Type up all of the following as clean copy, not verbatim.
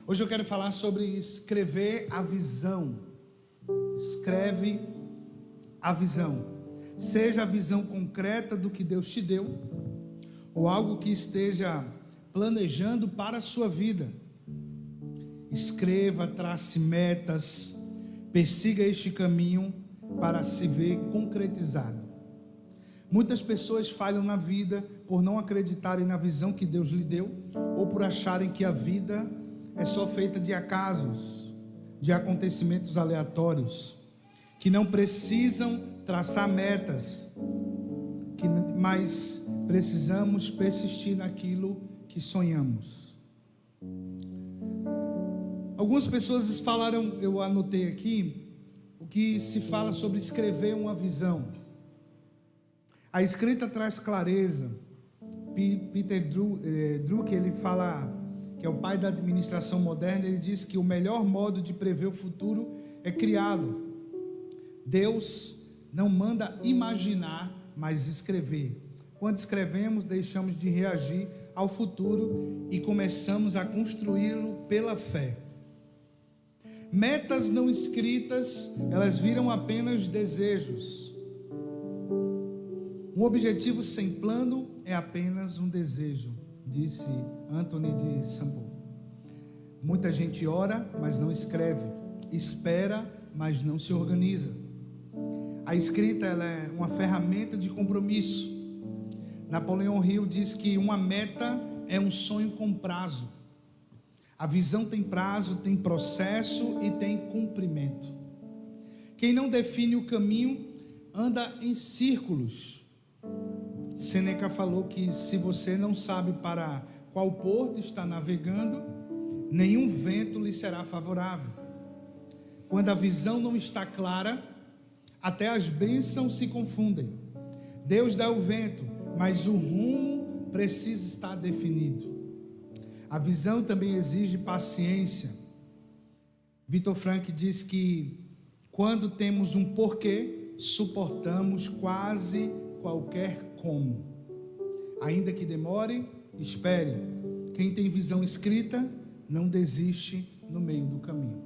Hoje eu quero falar sobre escrever a visão. Escreve a visão. Seja a visão concreta do que Deus te deu, ou algo que esteja planejando para a sua vida. Escreva, trace metas, persiga este caminho para se ver concretizado. Muitas pessoas falham na vida por não acreditarem na visão que Deus lhe deu, ou por acharem que a vida é só feita de acasos, de acontecimentos aleatórios, que não precisam traçar metas, mas precisamos persistir naquilo que sonhamos. Algumas pessoas falaram, eu anotei aqui, o que se fala sobre escrever uma visão. A escrita traz clareza. Peter Drucker, ele fala, que é o pai da administração moderna, ele diz que o melhor modo de prever o futuro é criá-lo. Deus não manda imaginar, mas escrever. Quando escrevemos, deixamos de reagir ao futuro e começamos a construí-lo pela fé. Metas não escritas, elas viram apenas desejos. Um objetivo sem plano é apenas um desejo, disse Anthony de Saint-Paul. Muita gente ora, mas não escreve. Espera, mas não se organiza. A escrita, ela é uma ferramenta de compromisso. Napoleão Hill diz que uma meta é um sonho com prazo. A visão tem prazo, tem processo e tem cumprimento. Quem não define o caminho anda em círculos. Sêneca falou que se você não sabe para qual porto está navegando, nenhum vento lhe será favorável. Quando a visão não está clara, até as bênçãos se confundem. Deus dá o vento, mas o rumo precisa estar definido. A visão também exige paciência. Victor Frank diz que quando temos um porquê, suportamos quase qualquer como. Ainda que demore, espere. Quem tem visão escrita não desiste no meio do caminho.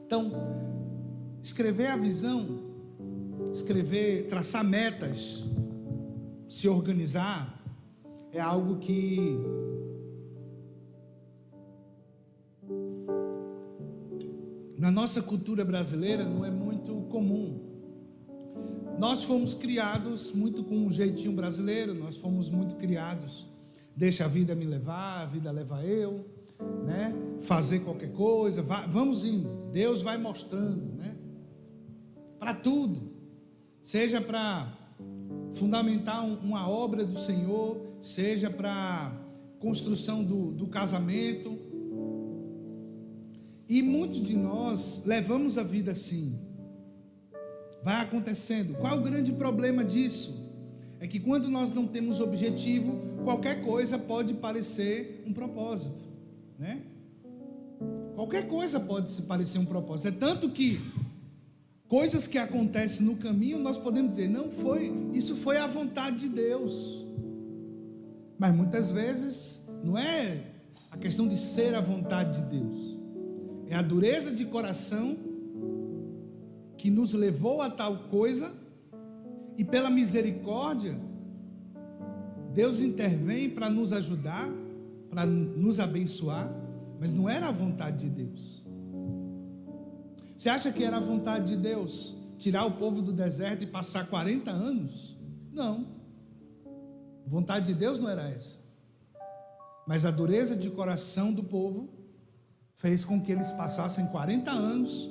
Então, escrever a visão, traçar metas, se organizar, é algo que na nossa cultura brasileira não é muito comum. Nós fomos criados muito com um jeitinho brasileiro, nós fomos muito criados, deixa a vida me levar, a vida leva eu, né? Fazer qualquer coisa, vamos indo, Deus vai mostrando, né? Para tudo, seja para fundamentar uma obra do Senhor, seja para construção do casamento, e muitos de nós levamos a vida assim. Vai acontecendo. Qual o grande problema disso? É que quando nós não temos objetivo, qualquer coisa pode parecer um propósito, né? Qualquer coisa pode se parecer um propósito. É tanto que coisas que acontecem no caminho, nós podemos dizer, isso foi a vontade de Deus. Mas muitas vezes não é a questão de ser a vontade de Deus. É a dureza de coração que nos levou a tal coisa, e pela misericórdia, Deus intervém para nos ajudar, para nos abençoar, mas não era a vontade de Deus. Você acha que era a vontade de Deus tirar o povo do deserto e passar 40 anos? Não. A vontade de Deus não era essa. Mas a dureza de coração do povo fez com que eles passassem 40 anos,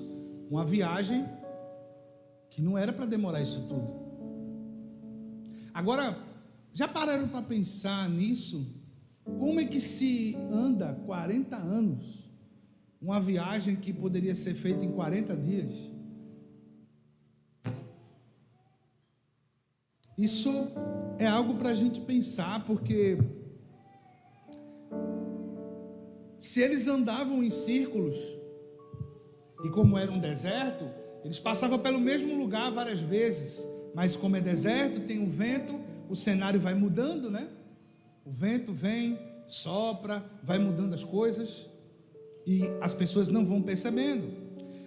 uma viagem que não era para demorar isso tudo. Agora, já pararam para pensar nisso? Como é que se anda 40 anos? Uma viagem que poderia ser feita em 40 dias? Isso é algo para a gente pensar, porque se eles andavam em círculos, e como era um deserto, eles passavam pelo mesmo lugar várias vezes, mas como é deserto, tem um vento, o cenário vai mudando, né? O vento vem, sopra, vai mudando as coisas. e as pessoas não vão percebendo.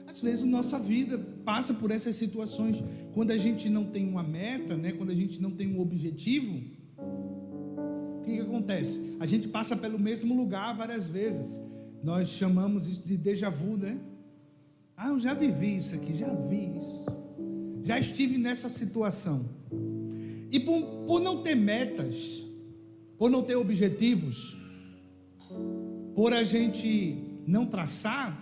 Às vezes nossa vida passa por essas situações, quando a gente não tem uma meta, né? Quando a gente não tem um objetivo, o que acontece? A gente passa pelo mesmo lugar várias vezes. Nós chamamos isso de déjà vu, né? Eu já vivi isso aqui, já vi isso, já estive nessa situação. E por não ter metas, por não ter objetivos, por a gente não traçar,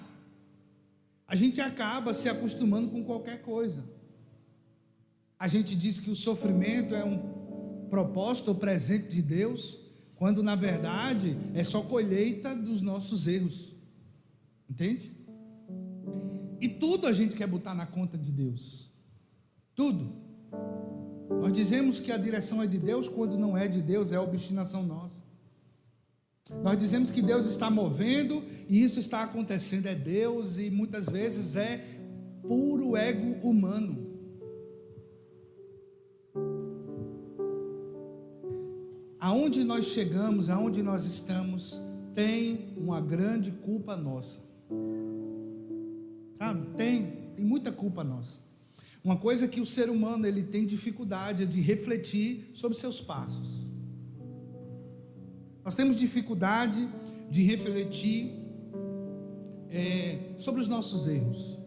a gente acaba se acostumando com qualquer coisa. A gente diz que o sofrimento é um propósito ou presente de Deus, quando na verdade é só colheita dos nossos erros. Entende? E tudo a gente quer botar na conta de Deus. Tudo. Nós dizemos que a direção é de Deus, quando não é de Deus, é a obstinação nossa. Nós dizemos que Deus está movendo e isso está acontecendo, é Deus, e muitas vezes é puro ego humano. Aonde nós chegamos, aonde nós estamos, tem uma grande culpa nossa. Sabe? Tem muita culpa nossa. Uma coisa que o ser humano ele tem dificuldade é de refletir sobre seus passos. Nós temos dificuldade de refletir sobre os nossos erros.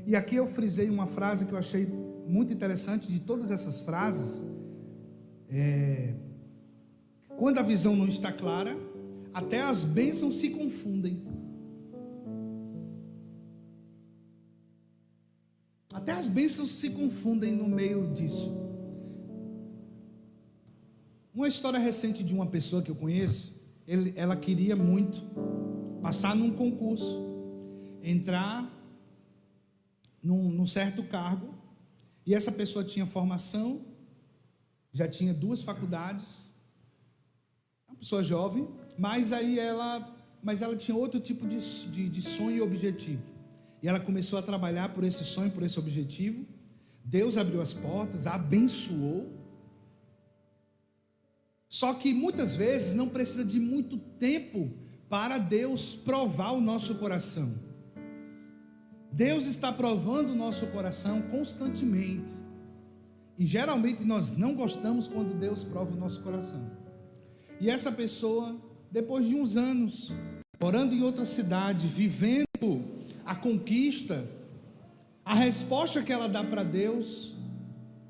E aqui eu frisei uma frase que eu achei muito interessante de todas essas frases. Quando a visão não está clara, até as bênçãos se confundem. Até as bênçãos se confundem no meio disso. Uma história recente de uma pessoa que eu conheço, ela queria muito passar num concurso, entrar num certo cargo, e essa pessoa tinha formação, já tinha 2 faculdades, uma pessoa jovem, mas ela tinha outro tipo de sonho e objetivo, e ela começou a trabalhar por esse sonho, por esse objetivo. Deus abriu as portas, a abençoou. Só que muitas vezes não precisa de muito tempo para Deus provar o nosso coração. Deus está provando o nosso coração constantemente. E geralmente nós não gostamos quando Deus prova o nosso coração. E essa pessoa, depois de uns anos, morando em outra cidade, vivendo a conquista, a resposta que ela dá para Deus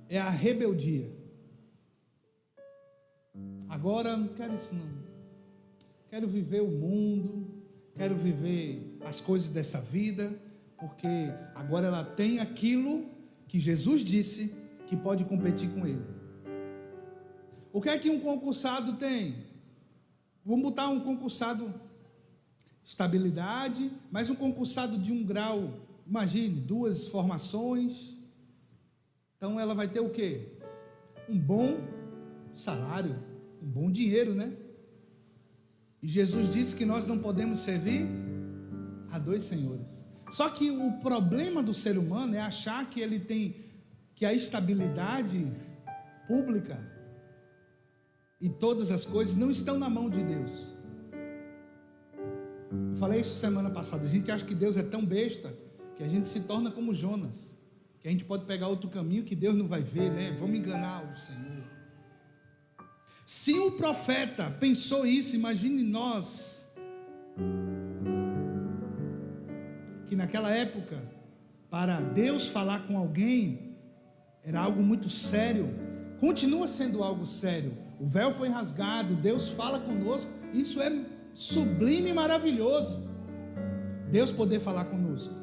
é a rebeldia. Agora não quero isso não. Quero viver o mundo, quero viver as coisas dessa vida, porque agora ela tem aquilo que Jesus disse que pode competir com ele. O que é que um concursado tem? Vamos botar um concursado estabilidade, mas um concursado de um grau, imagine, 2 formações. Então ela vai ter o quê? Um bom salário, um bom dinheiro, né? E Jesus disse que nós não podemos servir a 2 senhores. Só que o problema do ser humano é achar que ele tem, que a estabilidade pública e todas as coisas não estão na mão de Deus. Eu falei isso semana passada. A gente acha que Deus é tão besta que a gente se torna como Jonas, que a gente pode pegar outro caminho que Deus não vai ver, né? Vamos enganar o Senhor. Se o profeta pensou isso, imagine nós, que naquela época, para Deus falar com alguém, era algo muito sério, continua sendo algo sério. O véu foi rasgado, Deus fala conosco, isso é sublime e maravilhoso, Deus poder falar conosco.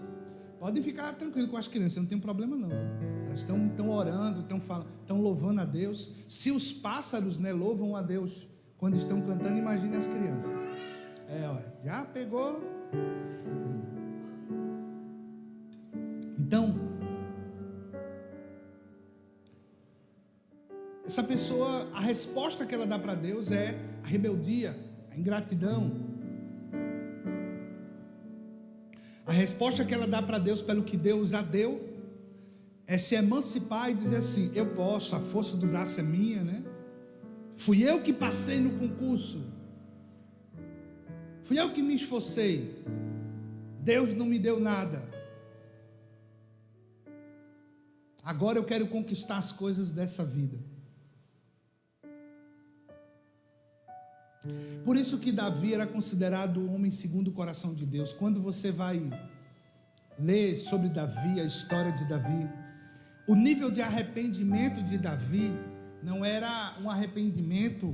Podem ficar tranquilo com as crianças, não tem problema não. Elas estão orando, estão louvando a Deus. Se os pássaros, né, louvam a Deus quando estão cantando, imagine as crianças. Já pegou. Então, essa pessoa, a resposta que ela dá para Deus é a rebeldia, a ingratidão. A resposta que ela dá para Deus pelo que Deus a deu é se emancipar e dizer assim: eu posso, a força do braço é minha, né? Fui eu que passei no concurso, fui eu que me esforcei. Deus não me deu nada. Agora eu quero conquistar as coisas dessa vida. Por isso que Davi era considerado o homem segundo o coração de Deus. Quando você vai ler sobre Davi, a história de Davi, o nível de arrependimento de Davi não era um arrependimento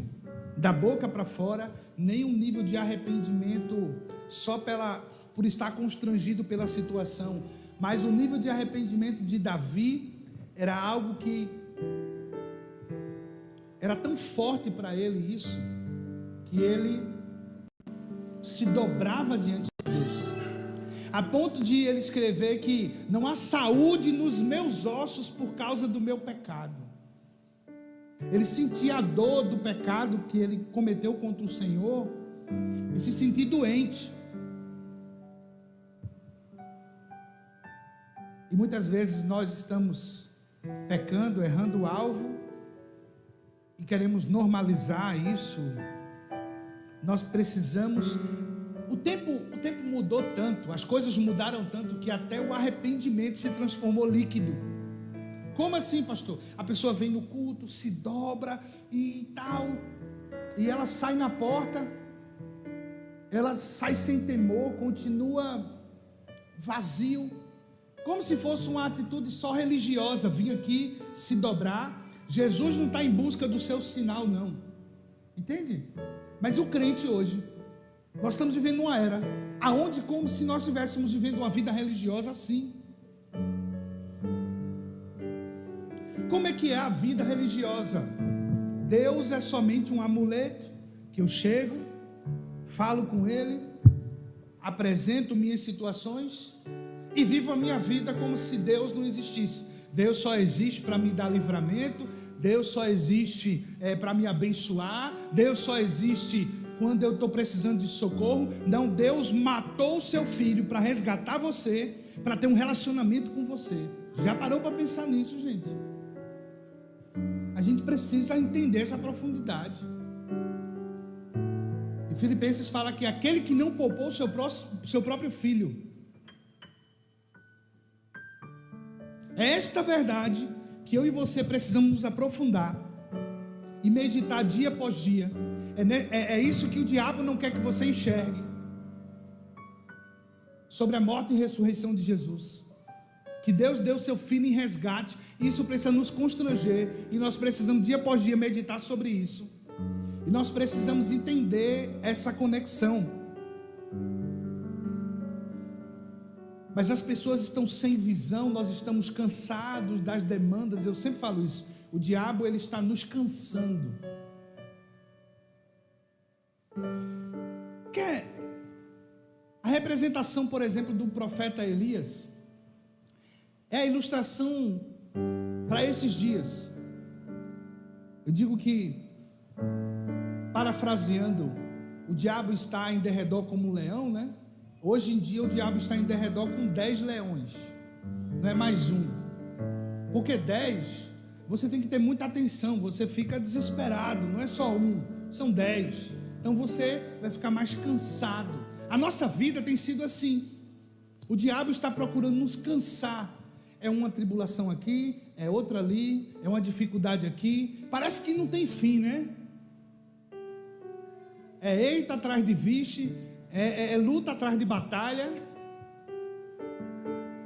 da boca para fora, nem um nível de arrependimento só por estar constrangido pela situação, mas o nível de arrependimento de Davi era algo que era tão forte para ele isso, que ele se dobrava diante de Deus, a ponto de ele escrever que não há saúde nos meus ossos por causa do meu pecado. Ele sentia a dor do pecado que ele cometeu contra o Senhor e se sentia doente. E muitas vezes nós estamos pecando, errando o alvo e queremos normalizar isso. Nós precisamos. O tempo mudou tanto, as coisas mudaram tanto que até o arrependimento se transformou líquido. Como assim, pastor? A pessoa vem no culto, se dobra e tal, e ela sai na porta, ela sai sem temor, continua vazio, como se fosse uma atitude só religiosa, vir aqui se dobrar. Jesus não está em busca do seu sinal, não, entende? Mas o crente hoje, nós estamos vivendo uma era, aonde como se nós estivéssemos vivendo uma vida religiosa assim. Como é que é a vida religiosa? Deus é somente um amuleto, que eu chego, falo com Ele, apresento minhas situações e vivo a minha vida como se Deus não existisse. Deus só existe para me dar livramento, Deus só existe para me abençoar, Deus só existe quando eu estou precisando de socorro. Não, Deus matou o seu filho para resgatar você, para ter um relacionamento com você. Já parou para pensar nisso, gente? A gente precisa entender essa profundidade. E Filipenses fala que aquele que não poupou o seu próprio filho. É esta verdade que eu e você precisamos nos aprofundar e meditar dia após dia. É isso que o diabo não quer que você enxergue. Sobre a morte e ressurreição de Jesus. Que Deus deu seu filho em resgate. Isso precisa nos constranger. E nós precisamos dia após dia meditar sobre isso. E nós precisamos entender essa conexão. Mas as pessoas estão sem visão. Nós estamos cansados das demandas. Eu sempre falo isso. O diabo, ele está nos cansando. A representação, por exemplo, do profeta Elias é a ilustração para esses dias. Eu digo que, parafraseando, o diabo está em derredor como um leão, né? Hoje em dia o diabo está em derredor com 10 leões, não é mais um, porque 10, você tem que ter muita atenção, você fica desesperado, não é só um, são 10, então você vai ficar mais cansado. A nossa vida tem sido assim, o diabo está procurando nos cansar. É uma tribulação aqui, é outra ali, é uma dificuldade aqui, parece que não tem fim, né? É eita atrás de vixe, é luta atrás de batalha,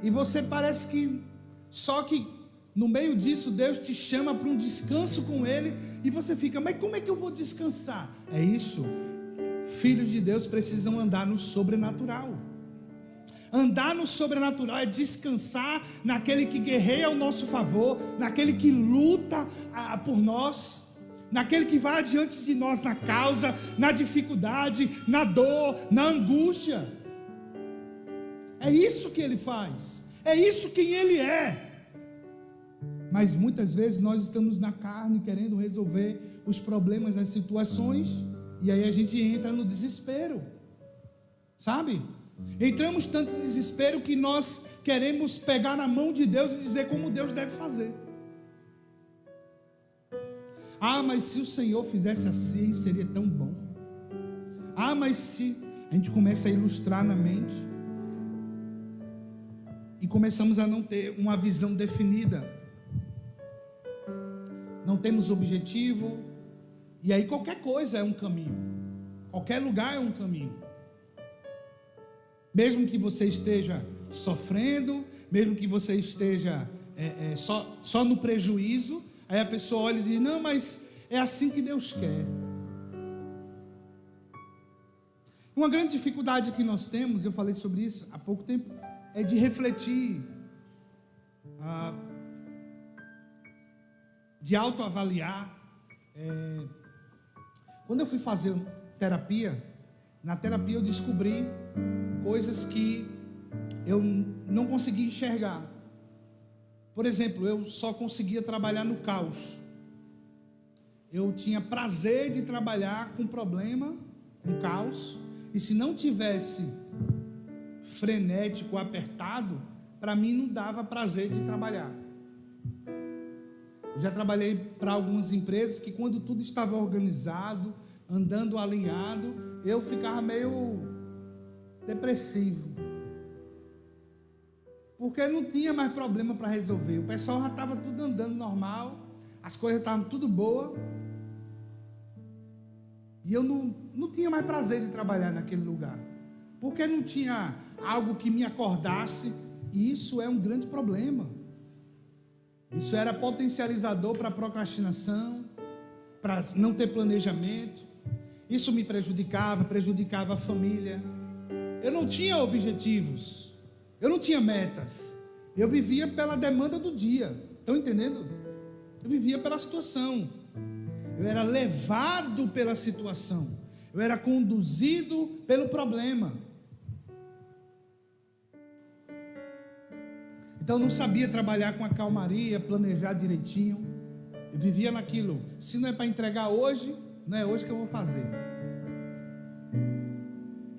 e você parece que, só que no meio disso Deus te chama para um descanso com Ele, e você fica, mas como é que eu vou descansar? É isso, filhos de Deus precisam andar no sobrenatural. Andar no sobrenatural é descansar naquele que guerreia ao nosso favor, naquele que luta por nós, naquele que vai adiante de nós na causa, na dificuldade, na dor, na angústia. É isso que Ele faz, é isso quem Ele é. Mas muitas vezes nós estamos na carne querendo resolver os problemas, as situações, e aí a gente entra no desespero, sabe? Entramos tanto em desespero que nós queremos pegar na mão de Deus e dizer como Deus deve fazer. Ah, mas se o Senhor fizesse assim, seria tão bom. Ah, mas se... A gente começa a ilustrar na mente. e começamos a não ter uma visão definida. Não temos objetivo, e aí qualquer coisa é um caminho, qualquer lugar é um caminho. Mesmo que você esteja sofrendo, mesmo que você esteja só no prejuízo, aí a pessoa olha e diz: não, mas é assim que Deus quer. Uma grande dificuldade que nós temos, eu falei sobre isso há pouco tempo, é de refletir, de autoavaliar. Quando eu fui fazer terapia, na terapia eu descobri coisas que eu não conseguia enxergar. Por exemplo, eu só conseguia trabalhar no caos. Eu tinha prazer de trabalhar com problema, com caos, e se não tivesse frenético, apertado, para mim não dava prazer de trabalhar. Eu já trabalhei para algumas empresas que quando tudo estava organizado, andando alinhado, eu ficava meio depressivo. Porque não tinha mais problema para resolver. O pessoal já estava tudo andando normal, as coisas estavam tudo boas. E eu não tinha mais prazer de trabalhar naquele lugar. Porque não tinha algo que me acordasse. E isso é um grande problema. Isso era potencializador para a procrastinação, para não ter planejamento. Isso me prejudicava a família. Eu não tinha objetivos, eu não tinha metas. Eu vivia pela demanda do dia. Estão entendendo? Eu vivia pela situação. Eu era levado pela situação. Eu era conduzido pelo problema. Então eu não sabia trabalhar com a calmaria, planejar direitinho. Eu vivia naquilo. Se não é para entregar hoje, não é hoje que eu vou fazer.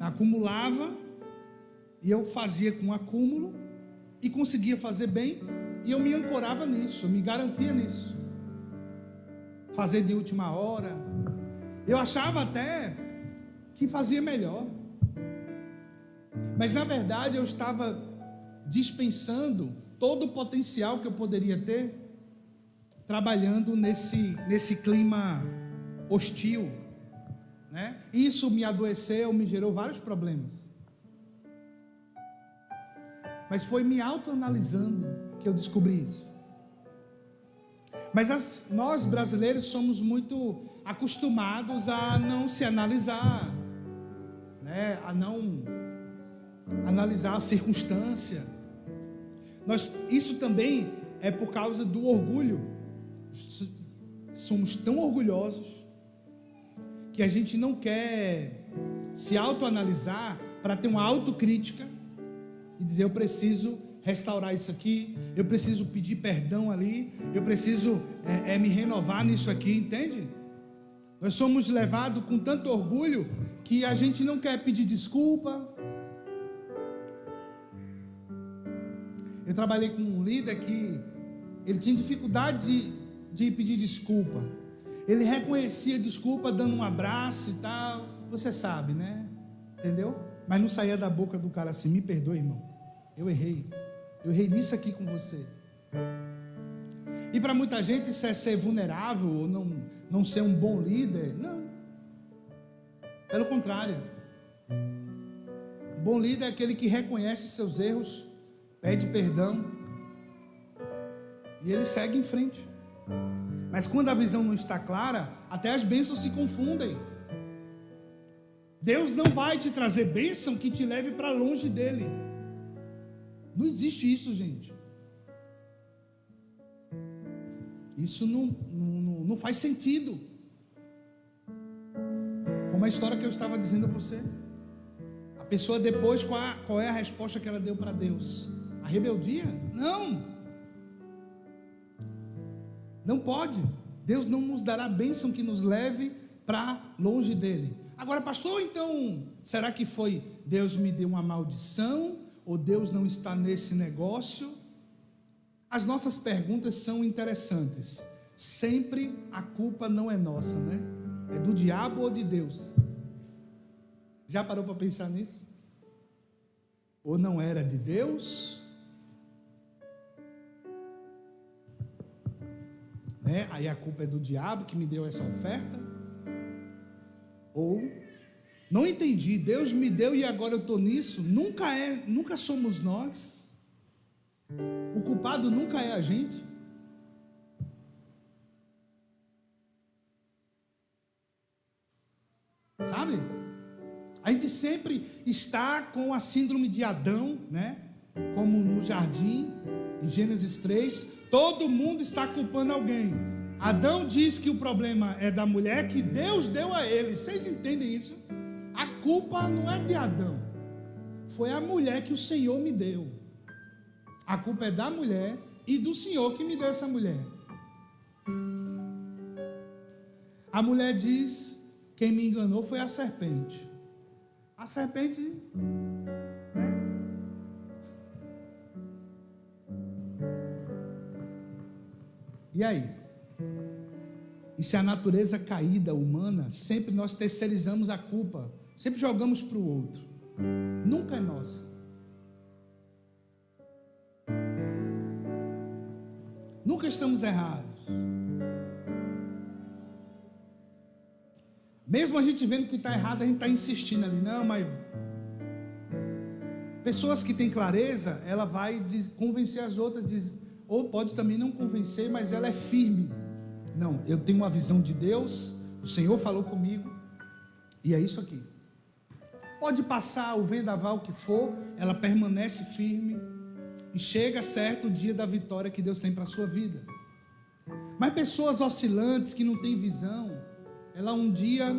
Acumulava, e eu fazia com acúmulo, e conseguia fazer bem, e eu me ancorava nisso, eu me garantia nisso. Fazer de última hora. Eu achava até que fazia melhor. Mas na verdade eu estava dispensando todo o potencial que eu poderia ter, trabalhando nesse clima hostil, né? Isso me adoeceu, me gerou vários problemas. Mas foi me autoanalisando que eu descobri isso. Mas nós brasileiros somos muito acostumados a não se analisar, né? A não analisar a circunstância. Isso também é por causa do orgulho. Somos tão orgulhosos que a gente não quer se autoanalisar para ter uma autocrítica e dizer: eu preciso restaurar isso aqui, eu preciso pedir perdão ali, eu preciso me renovar nisso aqui, entende? Nós somos levados com tanto orgulho que a gente não quer pedir desculpa. Eu trabalhei com um líder que ele tinha dificuldade de pedir desculpa. Ele reconhecia desculpa dando um abraço e tal, você sabe, né? Entendeu? Mas não saía da boca do cara assim: me perdoe, irmão, eu errei nisso aqui com você. E para muita gente isso é ser vulnerável ou não ser um bom líder. Não, pelo contrário. Um bom líder é aquele que reconhece seus erros, pede perdão e ele segue em frente. Mas quando a visão não está clara, até as bênçãos se confundem. Deus não vai te trazer bênção que te leve para longe dele. Não existe isso, gente. Isso não faz sentido. Como a história que eu estava dizendo a você. A pessoa depois, qual é a resposta que ela deu para Deus? A rebeldia? Não. Não pode. Deus não nos dará bênção que nos leve para longe dele. Agora, pastor, então, será que foi Deus me deu uma maldição? Ou Deus não está nesse negócio? As nossas perguntas são interessantes. Sempre a culpa não é nossa, né? É do diabo ou de Deus? Já parou para pensar nisso? Ou não era de Deus, né? Aí a culpa é do diabo que me deu essa oferta. Ou, não entendi, Deus me deu e agora eu estou nisso. Nunca somos nós. O culpado nunca é a gente. Sabe? A gente sempre está com a síndrome de Adão, né? Como no jardim, em Gênesis 3, todo mundo está culpando alguém. Adão diz que o problema é da mulher que Deus deu a ele. Vocês entendem isso? A culpa não é de Adão. Foi a mulher que o Senhor me deu. A culpa é da mulher e do Senhor que me deu essa mulher. A mulher diz: quem me enganou foi a serpente. A serpente, né? E aí? E se a natureza caída humana, sempre nós terceirizamos a culpa, sempre jogamos para o outro, nunca é nossa. Nunca estamos errados. Mesmo a gente vendo que está errado, a gente está insistindo ali. Não, mas pessoas que têm clareza, ela vai convencer as outras, ou pode também não convencer, mas ela é firme. Não, eu tenho uma visão de Deus, o Senhor falou comigo, e é isso aqui. Pode passar o vendaval que for, ela permanece firme, e chega certo o dia da vitória que Deus tem para a sua vida. Mas pessoas oscilantes, que não têm visão, ela um dia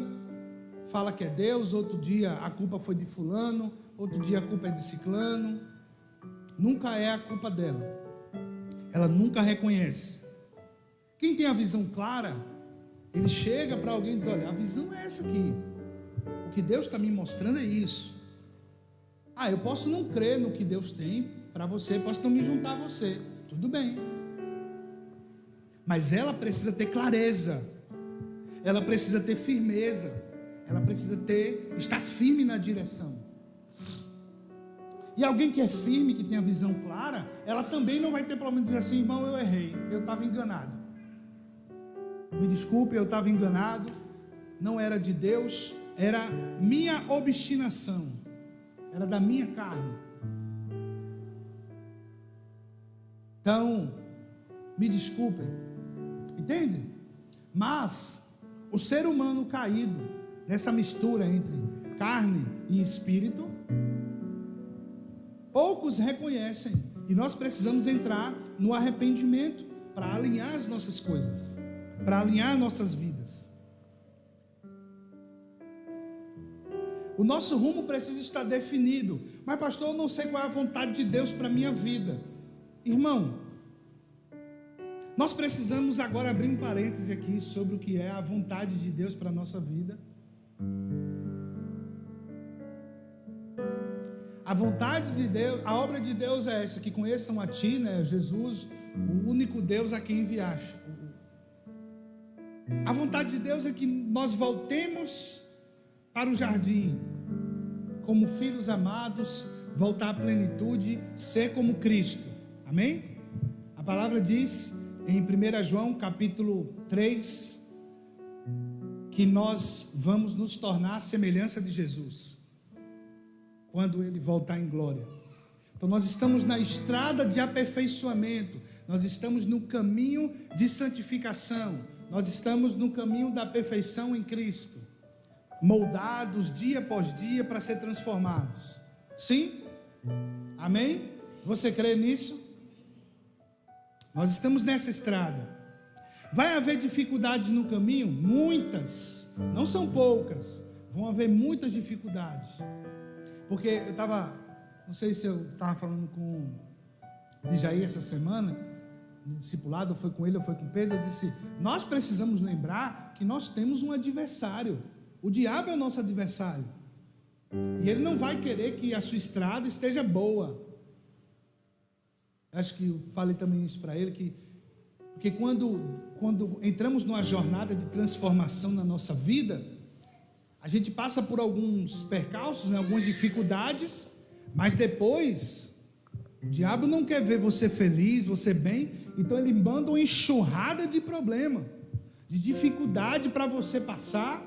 fala que é Deus, outro dia a culpa foi de fulano, outro dia a culpa é de ciclano. Nunca é a culpa dela. Ela nunca reconhece. Quem tem a visão clara, ele chega para alguém e diz: olha, a visão é essa aqui. O que Deus está me mostrando é isso. Eu posso não crer no que Deus tem para você, posso não me juntar a você. Tudo bem. Mas ela precisa ter clareza. Ela precisa ter firmeza. Ela precisa estar firme na direção. E alguém que é firme, que tem a visão clara, ela também não vai ter problema de dizer assim: irmão, eu errei, eu estava enganado. Me desculpe, eu estava enganado. Não era de Deus, era minha obstinação, era da minha carne. Então, me desculpem, entende? Mas o ser humano caído nessa mistura entre carne e espírito, poucos reconhecem, e nós precisamos entrar no arrependimento para alinhar as nossas coisas, para alinhar nossas vidas. O nosso rumo precisa estar definido. Mas pastor, eu não sei qual é a vontade de Deus para a minha vida. Irmão, nós precisamos agora abrir um parêntese aqui sobre o que é a vontade de Deus para a nossa vida. A vontade de Deus, a obra de Deus é essa: que conheçam a Ti, né, Jesus, o único Deus a quem enviaste. A vontade de Deus é que nós voltemos para o jardim, como filhos amados, voltar à plenitude, ser como Cristo. Amém? A palavra diz em 1 João capítulo 3, que nós vamos nos tornar a semelhança de Jesus, quando Ele voltar em glória. Então nós estamos na estrada de aperfeiçoamento, nós estamos no caminho de santificação, nós estamos no caminho da perfeição em Cristo, moldados dia após dia para ser transformados. Sim? Amém? Você crê nisso? Nós estamos nessa estrada. Vai haver dificuldades no caminho? Muitas, não são poucas. Vão haver muitas dificuldades. Porque eu estava, não sei se eu estava falando com o Jair essa semana, no discipulado, ou foi com ele, ou foi com Pedro, eu disse: nós precisamos lembrar que nós temos um adversário. O diabo é o nosso adversário. E ele não vai querer que a sua estrada esteja boa. Acho que eu falei também isso para ele, porque quando entramos numa jornada de transformação na nossa vida, a gente passa por alguns percalços, né, algumas dificuldades, mas depois o diabo não quer ver você feliz, você bem, Então ele manda uma enxurrada de problema, de dificuldade para você passar.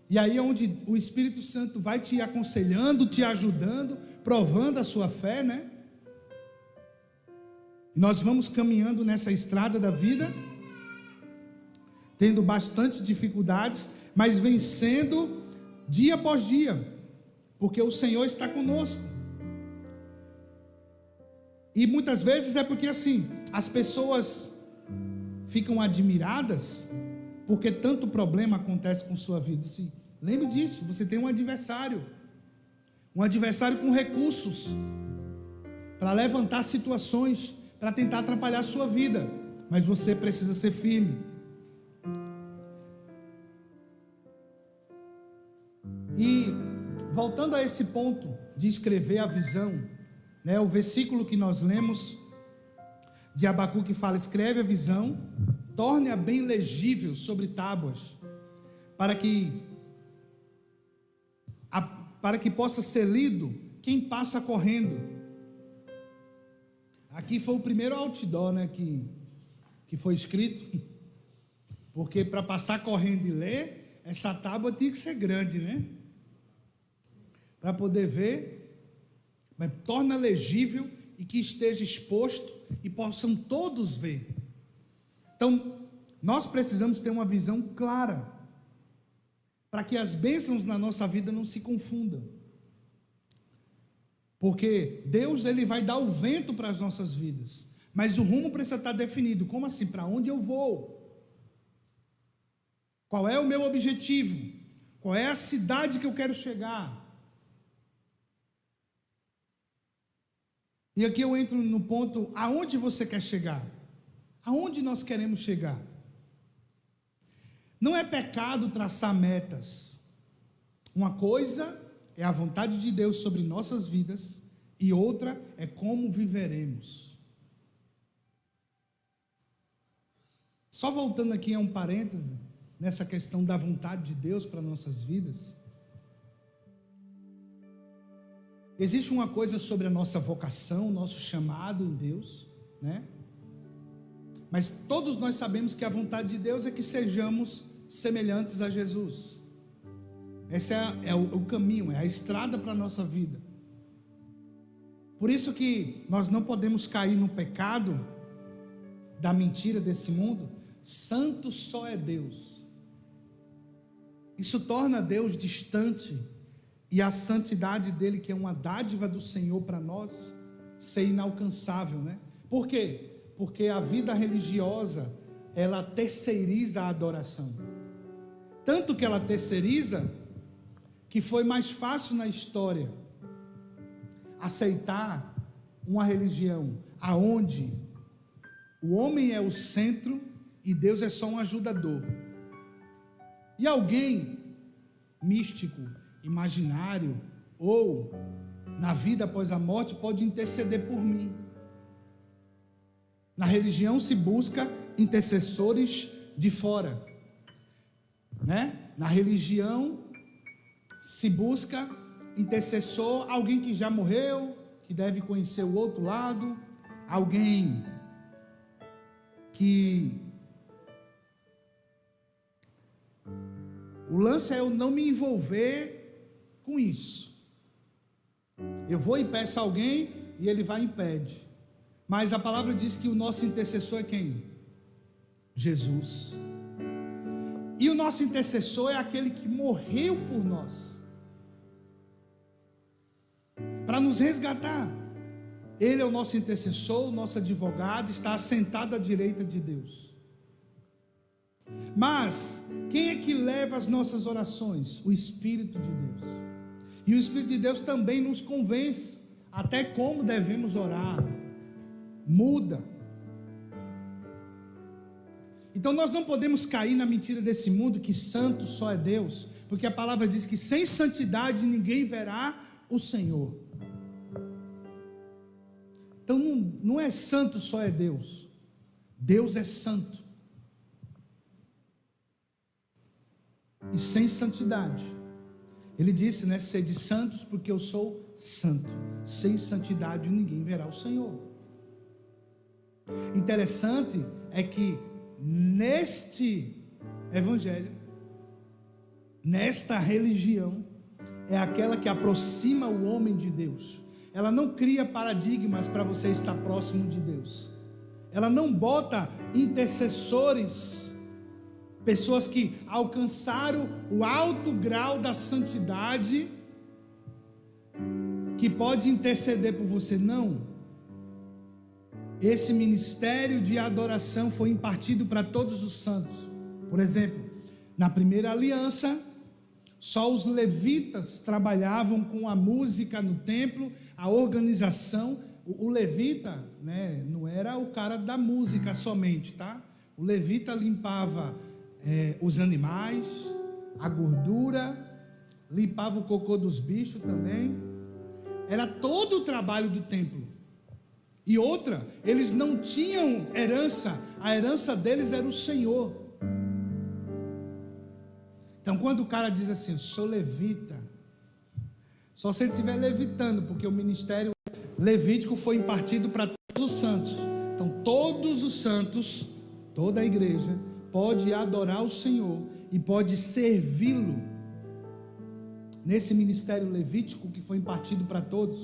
E aí é onde o Espírito Santo vai te aconselhando, te ajudando, provando a sua fé, né? Nós vamos caminhando nessa estrada da vida, tendo bastante dificuldades, mas vencendo dia após dia, porque o Senhor está conosco. E muitas vezes é porque assim, as pessoas ficam admiradas, porque tanto problema acontece com sua vida. Assim, lembre disso, você tem um adversário com recursos, para levantar situações, para tentar atrapalhar a sua vida, mas você precisa ser firme. E voltando a esse ponto de escrever a visão, né, o versículo que nós lemos de Abacuque fala: escreve a visão, torne-a bem legível sobre tábuas, para que possa ser lido quem passa correndo. Aqui foi o primeiro outdoor, né, que foi escrito, porque para passar correndo e ler, essa tábua tinha que ser grande, né? Para poder ver, mas torna legível e que esteja exposto e possam todos ver. Então, nós precisamos ter uma visão clara, para que as bênçãos na nossa vida não se confundam. Porque Deus, ele vai dar o vento para as nossas vidas, mas o rumo precisa estar definido. Como assim? Para onde eu vou? Qual é o meu objetivo? Qual é a cidade que eu quero chegar? E aqui eu entro no ponto: aonde você quer chegar? Aonde nós queremos chegar? Não é pecado traçar metas. Uma coisa é a vontade de Deus sobre nossas vidas, e outra é como viveremos. Só voltando aqui a um parêntese, nessa questão da vontade de Deus para nossas vidas. Existe uma coisa sobre a nossa vocação, nosso chamado em Deus, né? Mas todos nós sabemos que a vontade de Deus é que sejamos semelhantes a Jesus. Esse é o caminho, é a estrada para a nossa vida. Por isso que nós não podemos cair no pecado da mentira desse mundo. Santo só é Deus. Isso torna Deus distante, e a santidade dele, que é uma dádiva do Senhor para nós, ser inalcançável, né? Por quê? Porque a vida religiosa, ela terceiriza a adoração. Tanto que ela terceiriza, que foi mais fácil na história aceitar uma religião aonde o homem é o centro e Deus é só um ajudador. E alguém místico, imaginário, ou na vida após a morte, pode interceder por mim. Na religião se busca intercessores de fora, né? Na religião se busca intercessor, alguém que já morreu, que deve conhecer o outro lado, alguém que... O lance é eu não me envolver com isso. Eu vou e peço a alguém e ele vai e pede. Mas a palavra diz que o nosso intercessor é quem? Jesus. E o nosso intercessor é aquele que morreu por nós, para nos resgatar. Ele é o nosso intercessor, o nosso advogado, está assentado à direita de Deus. Mas quem é que leva as nossas orações? O Espírito de Deus. E o Espírito de Deus também nos convence até como devemos orar. Muda. Então nós não podemos cair na mentira desse mundo que santo só é Deus, porque a palavra diz que sem santidade ninguém verá o Senhor. Então não é santo só é Deus. Deus é santo. E sem santidade, ele disse, né, sede santos porque eu sou santo. Sem santidade ninguém verá o Senhor. Interessante é que neste evangelho, nesta religião, é aquela que aproxima o homem de Deus. Ela não cria paradigmas para você estar próximo de Deus. Ela não bota intercessores, pessoas que alcançaram o alto grau da santidade, que pode interceder por você. Não. Esse ministério de adoração foi impartido para todos os santos. Por exemplo, na primeira aliança, só os levitas trabalhavam com a música no templo, a organização. O levita, né, não era o cara da música somente, tá? O levita limpava os animais, a gordura, limpava o cocô dos bichos também. Era todo o trabalho do templo. E outra, eles não tinham herança, a herança deles era o Senhor. Então quando o cara diz assim, eu sou levita, só se ele estiver levitando, porque o ministério levítico foi impartido para todos os santos. Então todos os santos, toda a igreja, pode adorar o Senhor e pode servi-lo nesse ministério levítico que foi impartido para todos.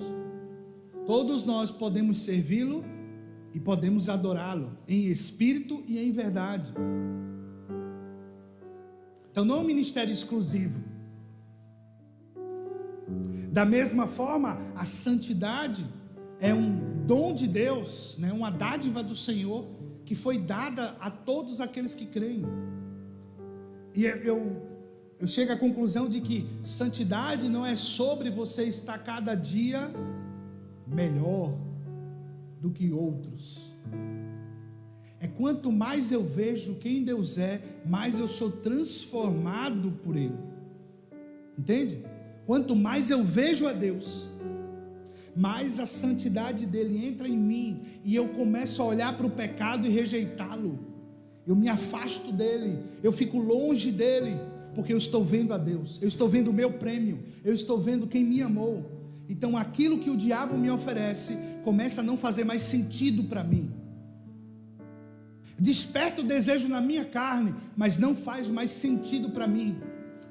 Todos nós podemos servi-lo e podemos adorá-lo em espírito e em verdade. Então não é um ministério exclusivo. Da mesma forma, a santidade é um dom de Deus, né? Uma dádiva do Senhor que foi dada a todos aqueles que creem. E eu chego à conclusão de que santidade não é sobre você estar cada dia melhor do que outros. É quanto mais eu vejo quem Deus é, mais eu sou transformado por Ele. Entende? Quanto mais eu vejo a Deus, mais a santidade dele entra em mim, e eu começo a olhar para o pecado e rejeitá-lo. Eu me afasto dele, eu fico longe dele, porque eu estou vendo a Deus, eu estou vendo o meu prêmio, eu estou vendo quem me amou. Então aquilo que o diabo me oferece começa a não fazer mais sentido para mim. Desperta o desejo na minha carne, mas não faz mais sentido para mim,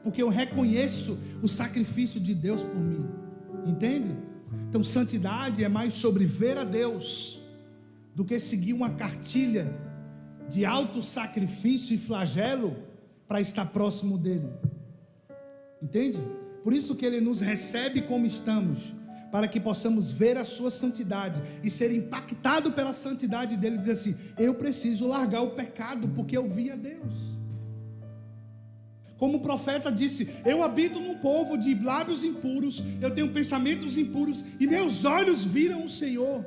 porque eu reconheço o sacrifício de Deus por mim. Entende? Então santidade é mais sobre ver a Deus do que seguir uma cartilha de alto sacrifício e flagelo para estar próximo dele. Entende? Por isso que ele nos recebe como estamos, para que possamos ver a sua santidade e ser impactado pela santidade dele, e dizer assim, eu preciso largar o pecado, porque eu vi a Deus. Como o profeta disse, eu habito num povo de lábios impuros, eu tenho pensamentos impuros, e meus olhos viram o Senhor.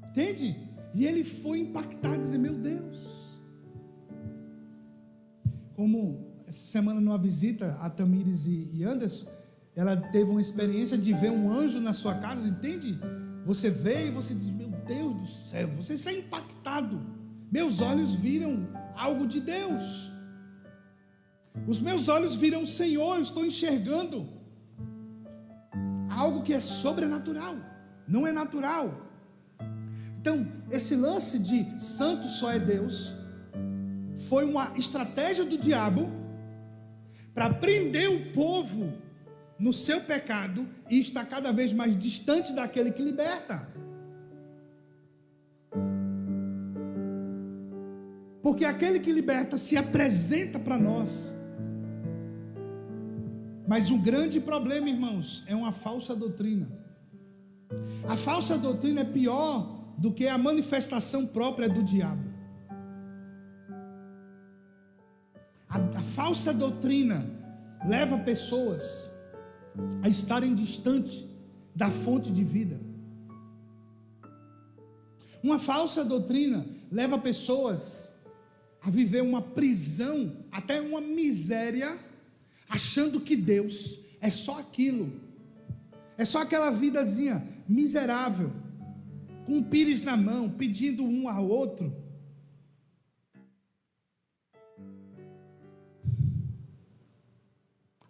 Entende? E ele foi impactado, dizer, meu Deus. Como essa semana numa visita a Tamires e Anderson, ela teve uma experiência de ver um anjo na sua casa, entende? Você vê e você diz, meu Deus do céu, você sai impactado. Meus olhos viram algo de Deus. Os meus olhos viram o Senhor, eu estou enxergando algo que é sobrenatural, não é natural. Então, esse lance de santo só é Deus, foi uma estratégia do diabo para prender o povo no seu pecado e estar cada vez mais distante daquele que liberta. Porque aquele que liberta se apresenta para nós. Mas um grande problema, irmãos, é uma falsa doutrina. A falsa doutrina é pior do que a manifestação própria do diabo. A falsa doutrina leva pessoas a estarem distante da fonte de vida. Uma falsa doutrina leva pessoas a viver uma prisão, até uma miséria, achando que Deus é só aquilo, é só aquela vidazinha miserável, com um pires na mão, pedindo um ao outro.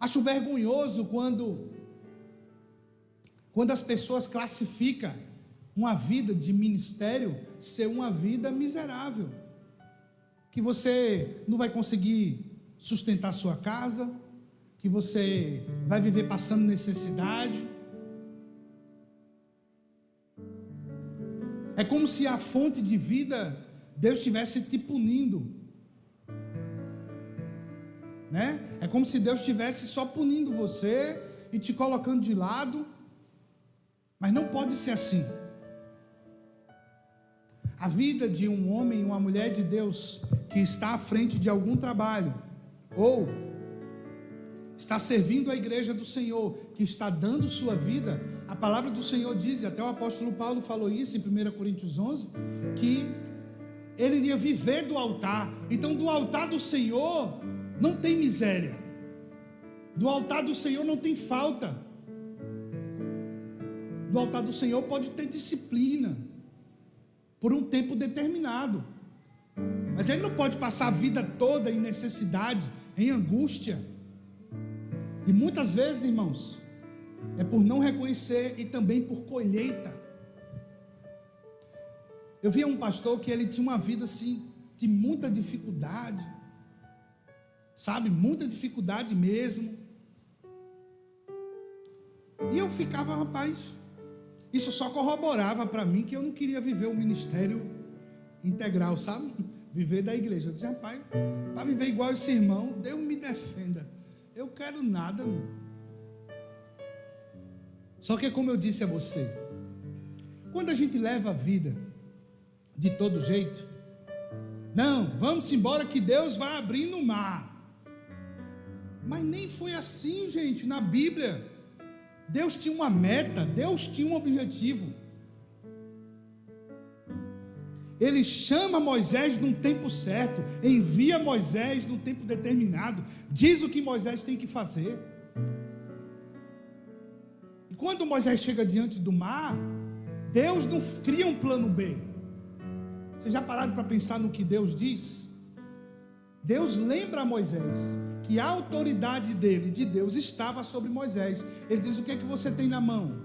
Acho vergonhoso quando as pessoas classificam uma vida de ministério ser uma vida miserável, que você não vai conseguir sustentar sua casa, que você vai viver passando necessidade. É como se a fonte de vida, Deus estivesse te punindo, né? É como se Deus estivesse só punindo você e te colocando de lado, mas não pode ser assim. A vida de um homem e uma mulher de Deus que está à frente de algum trabalho, ou está servindo a igreja do Senhor, que está dando sua vida, a palavra do Senhor diz, e até o apóstolo Paulo falou isso em 1 Coríntios 11, que ele iria viver do altar. Então do altar do Senhor não tem miséria, do altar do Senhor não tem falta, do altar do Senhor pode ter disciplina, por um tempo determinado, mas ele não pode passar a vida toda em necessidade, em angústia. E muitas vezes, irmãos, é por não reconhecer e também por colheita. Eu via um pastor que ele tinha uma vida assim, de muita dificuldade, sabe, muita dificuldade mesmo. E eu ficava, rapaz, isso só corroborava para mim que eu não queria viver o ministério integral, sabe? Viver da igreja. Eu disse, rapaz, para viver igual esse irmão, Deus me defenda. Eu quero nada, meu. Só que como eu disse a você, quando a gente leva a vida de todo jeito, não, vamos embora que Deus vai abrir no mar. Mas nem foi assim, gente, na Bíblia. Deus tinha uma meta, Deus tinha um objetivo. Ele chama Moisés num tempo certo, envia Moisés num tempo determinado, diz o que Moisés tem que fazer. E quando Moisés chega diante do mar, Deus não cria um plano B. Vocês já pararam para pensar no que Deus diz? Deus lembra a Moisés que a autoridade dele, de Deus, estava sobre Moisés. Ele diz, o que é que você tem na mão?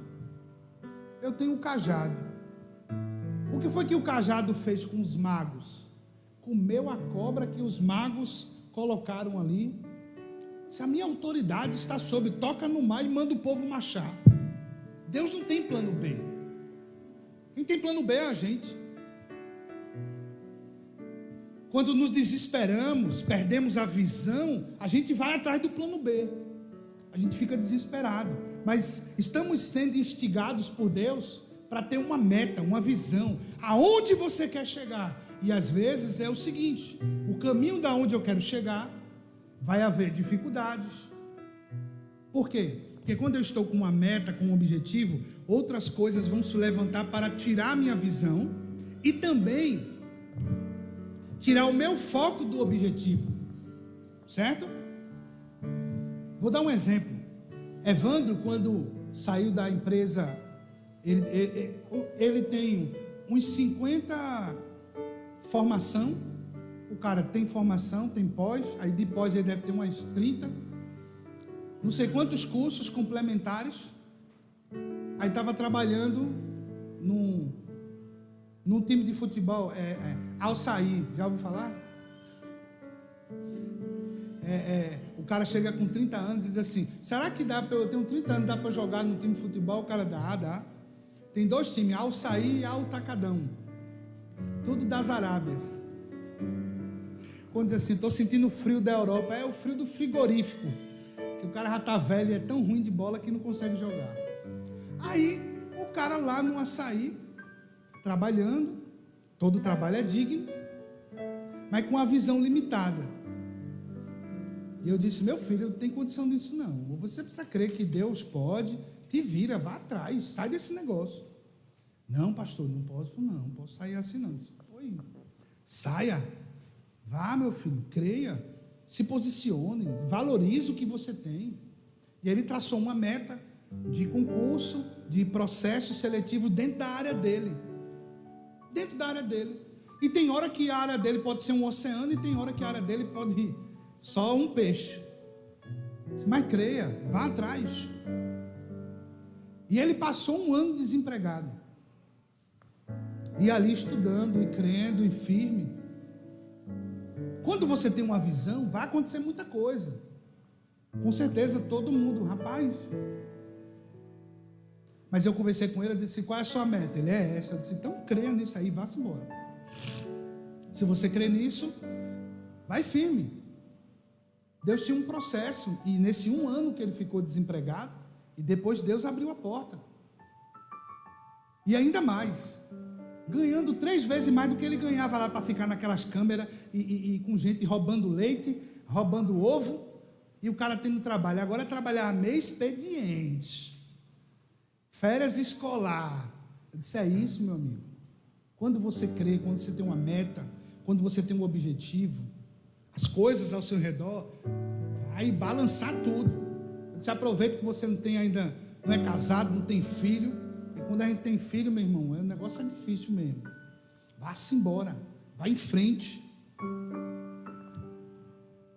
Eu tenho um cajado. O que foi que o cajado fez com os magos? Comeu a cobra que os magos colocaram ali. Se a minha autoridade está sobre, toca no mar e manda o povo marchar. Deus não tem plano B. Quem tem plano B é a gente. Quando nos desesperamos, perdemos a visão, a gente vai atrás do plano B. A gente fica desesperado. Mas estamos sendo instigados por Deus para ter uma meta, uma visão. Aonde você quer chegar? E às vezes é o seguinte, o caminho da onde eu quero chegar, vai haver dificuldades. Por quê? Porque quando eu estou com uma meta, com um objetivo, outras coisas vão se levantar para tirar a minha visão e também tirar o meu foco do objetivo, certo? Vou dar um exemplo. Evandro, quando saiu da empresa, ele tem uns 50 formação. O cara tem formação, tem pós, aí de pós ele deve ter umas 30, não sei quantos cursos complementares. Aí estava trabalhando num time de futebol, Al-Saí, já ouviu falar? O cara chega com 30 anos e diz assim, será que dá para eu tenho 30 anos, dá para jogar no time de futebol? O cara dá. Tem 2 times, Al-Saí e Al-Tacadão, tudo das Arábias. Quando diz assim, estou sentindo o frio da Europa, é o frio do frigorífico, que o cara já está velho e é tão ruim de bola que não consegue jogar. Aí o cara lá no Açaí, trabalhando, todo trabalho é digno, mas com a visão limitada. E eu disse, meu filho, eu não tenho condição disso não. Você precisa crer que Deus pode, te vira, vá atrás, sai desse negócio. Não, pastor, não posso sair assim não. Disse, saia, vá, meu filho, creia, se posicione, valorize o que você tem. E ele traçou uma meta de concurso, de processo seletivo dentro da área dele. Dentro da área dele. E tem hora que a área dele pode ser um oceano e tem hora que a área dele pode ir só um peixe. Mas creia, vá atrás. E ele passou um ano desempregado. E ali estudando e crendo e firme. Quando você tem uma visão, vai acontecer muita coisa. Com certeza todo mundo, rapaz. Mas eu conversei com ele, eu disse, qual é a sua meta? Ele é essa. Eu disse, então creia nisso aí, vá-se embora. Se você crê nisso, vai firme. Deus tinha um processo, e nesse 1 ano que ele ficou desempregado, e depois Deus abriu a porta. E ainda mais, ganhando 3 vezes mais do que ele ganhava lá para ficar naquelas câmeras e com gente roubando leite, roubando ovo, e o cara tendo trabalho. Agora é trabalhar meio expediente, férias escolar. Eu disse, é isso, meu amigo. Quando você crê, quando você tem uma meta, quando você tem um objetivo, as coisas ao seu redor vai balançar tudo. Eu disse, aproveita que você não tem ainda, não é casado, não tem filho. E quando a gente tem filho, meu irmão, o negócio é difícil mesmo. Vá-se embora, vá em frente.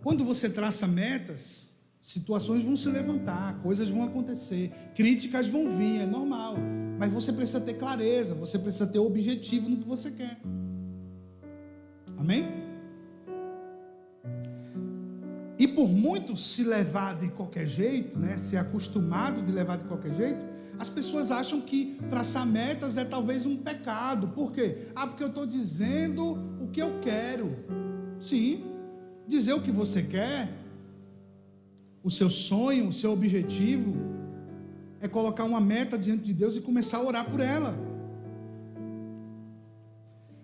Quando você traça metas, situações vão se levantar, coisas vão acontecer, críticas vão vir, é normal. Mas você precisa ter clareza, você precisa ter objetivo no que você quer. Amém? E por muitos se levar de qualquer jeito, né, ser acostumado de levar de qualquer jeito, as pessoas acham que traçar metas é talvez um pecado. Por quê? Porque eu estou dizendo o que eu quero. Sim, dizer o que você quer, o seu sonho, o seu objetivo, é colocar uma meta diante de Deus e começar a orar por ela.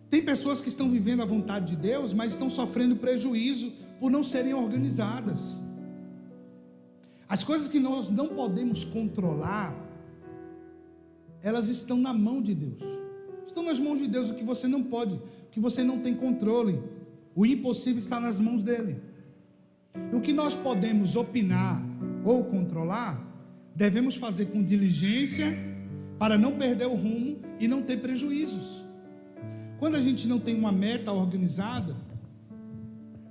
Tem pessoas que estão vivendo a vontade de Deus, mas estão sofrendo prejuízo por não serem organizadas. As coisas que nós não podemos controlar, elas estão na mão de Deus. Estão nas mãos de Deus. O que você não pode, o que você não tem controle, o impossível está nas mãos dele. O que nós podemos opinar ou controlar, devemos fazer com diligência para não perder o rumo e não ter prejuízos. Quando a gente não tem uma meta organizada,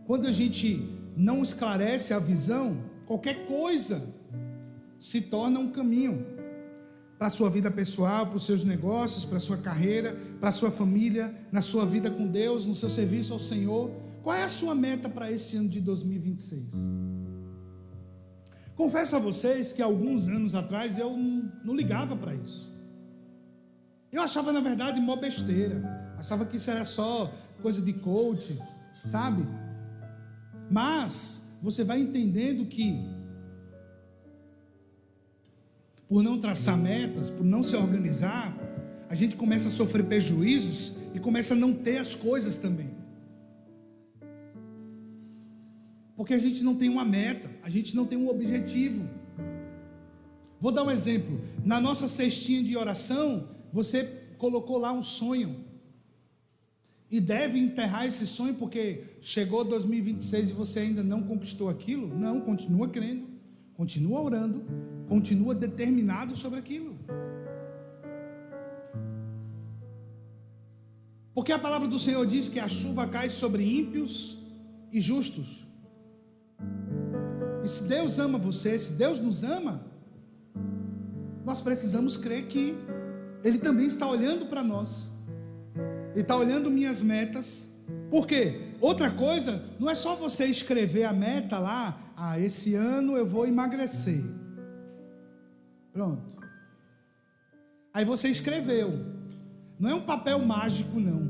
quando a gente não esclarece a visão, qualquer coisa se torna um caminho para a sua vida pessoal, para os seus negócios, para a sua carreira, para a sua família, na sua vida com Deus, no seu serviço ao Senhor. Qual é a sua meta para esse ano de 2026? Confesso a vocês que alguns anos atrás eu não ligava para isso. Eu achava, na verdade, mó besteira. Achava que isso era só coisa de coach, sabe? Mas você vai entendendo que por não traçar metas, por não se organizar, a gente começa a sofrer prejuízos e começa a não ter as coisas também. Porque a gente não tem uma meta, a gente não tem um objetivo. Vou dar um exemplo. Na nossa cestinha de oração, você colocou lá um sonho. E deve enterrar esse sonho porque chegou 2026 e você ainda não conquistou aquilo? Não, continua crendo, continua orando, continua determinado sobre aquilo. Porque a palavra do Senhor diz que a chuva cai sobre ímpios e justos. E se Deus ama você, se Deus nos ama, nós precisamos crer que Ele também está olhando para nós. Ele está olhando minhas metas. Por quê? Outra coisa, não é só você escrever a meta lá, esse ano eu vou emagrecer. Pronto. Aí você escreveu. Não é um papel mágico, não.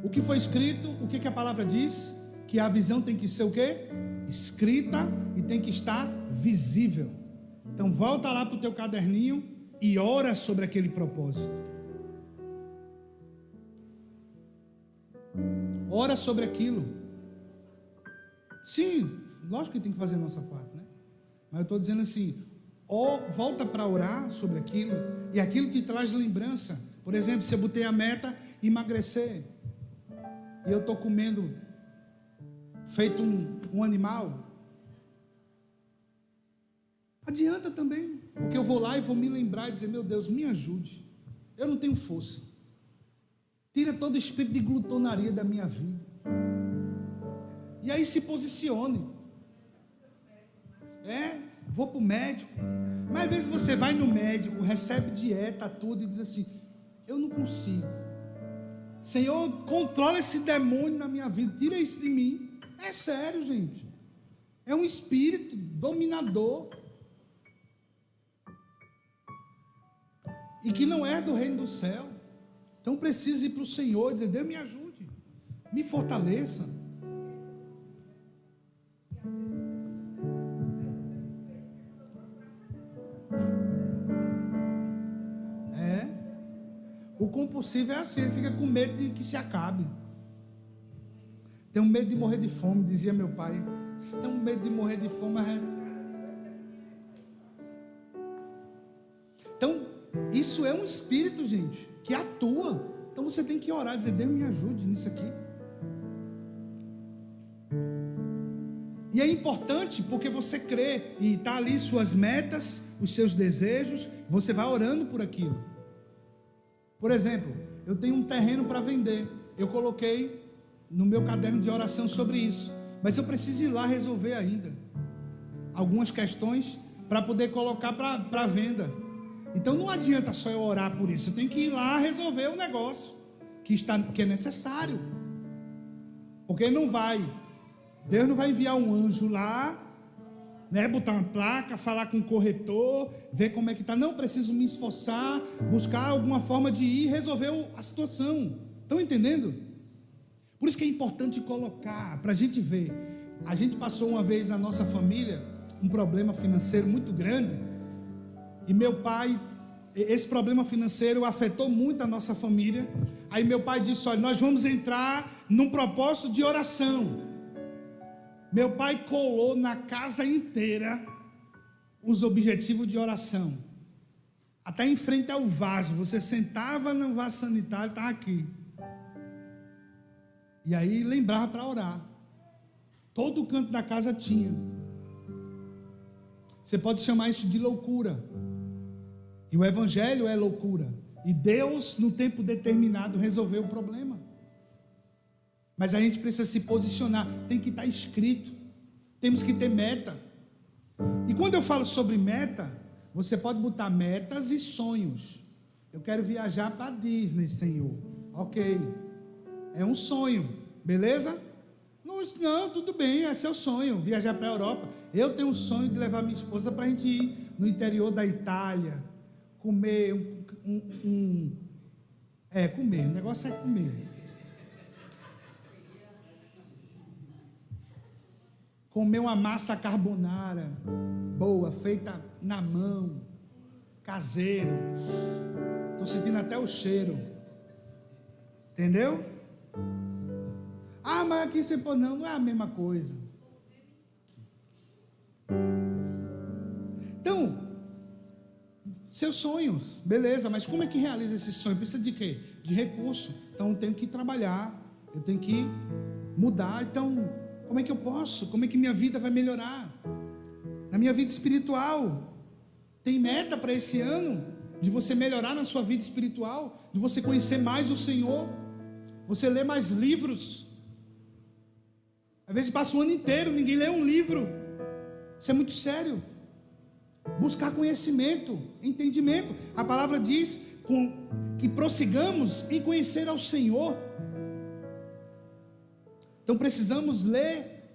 O que foi escrito, o que a palavra diz? Que a visão tem que ser o quê? Escrita e tem que estar visível. Então volta lá para o teu caderninho e ora sobre aquele propósito. Ora sobre aquilo. Sim, lógico que tem que fazer a nossa parte, né? Mas eu estou dizendo assim, volta para orar sobre aquilo, e aquilo te traz lembrança. Por exemplo, se eu botei a meta emagrecer, e eu estou comendo feito um animal, adianta também, porque eu vou lá e vou me lembrar e dizer, meu Deus, me ajude, eu não tenho força, tira todo o espírito de glutonaria da minha vida, e aí se posicione, vou para o médico, mas às vezes você vai no médico, recebe dieta, tudo, e diz assim, eu não consigo, Senhor, controla esse demônio na minha vida, tira isso de mim. É sério, gente. É um espírito dominador. E que não é do reino do céu. Então precisa ir para o Senhor e dizer: Deus, me ajude, me fortaleça. O compulsivo é assim, ele fica com medo de que se acabe. Tenho medo de morrer de fome, dizia meu pai. Se tem medo de morrer de fome, Então, isso é um espírito, gente, que atua. Então você tem que orar, dizer: Deus, me ajude nisso aqui. E é importante porque você crê e está ali suas metas, os seus desejos, você vai orando por aquilo. Por exemplo, eu tenho um terreno para vender. Eu coloquei no meu caderno de oração sobre isso. Mas eu preciso ir lá resolver ainda algumas questões para poder colocar para venda. Então não adianta só eu orar por isso. Eu tenho que ir lá resolver o negócio que é necessário. Porque Deus não vai enviar um anjo lá, né, botar uma placa, falar com o corretor, ver como é que está. Não, preciso me esforçar, buscar alguma forma de ir resolver a situação. Estão entendendo? Por isso que é importante colocar, para a gente ver. A gente passou uma vez na nossa família um problema financeiro muito grande. E meu pai, esse problema financeiro afetou muito a nossa família. Aí meu pai disse: olha, nós vamos entrar num propósito de oração. Meu pai colou na casa inteira os objetivos de oração. Até em frente ao vaso. Você sentava no vaso sanitário, estava aqui. E aí lembrava para orar. Todo o canto da casa tinha. Você pode chamar isso de loucura. E o evangelho é loucura. E Deus, no tempo determinado, resolveu o problema. Mas a gente precisa se posicionar, tem que estar escrito, temos que ter meta. E quando eu falo sobre meta, você pode botar metas e sonhos. Eu quero viajar para Disney, Senhor. Ok, é um sonho, beleza? Não, tudo bem, é seu sonho, viajar para a Europa. Eu tenho um sonho de levar minha esposa para a gente ir no interior da Itália, comer comer, o negócio é comer. Comer uma massa carbonara boa, feita na mão, caseiro. Estou sentindo até o cheiro. Entendeu? Ah, mas aqui você pode, não é a mesma coisa. Então, seus sonhos, beleza, mas como é que realiza esse sonho? Precisa de quê? De recurso. Então eu tenho que trabalhar, eu tenho que mudar. Então, como é que eu posso? Como é que minha vida vai melhorar? Na minha vida espiritual, tem meta para esse ano de você melhorar na sua vida espiritual, de você conhecer mais o Senhor, você ler mais livros. Às vezes passa o ano inteiro, ninguém lê um livro. Isso é muito sério. Buscar conhecimento, entendimento. A palavra diz que prossigamos em conhecer ao Senhor. Então precisamos ler,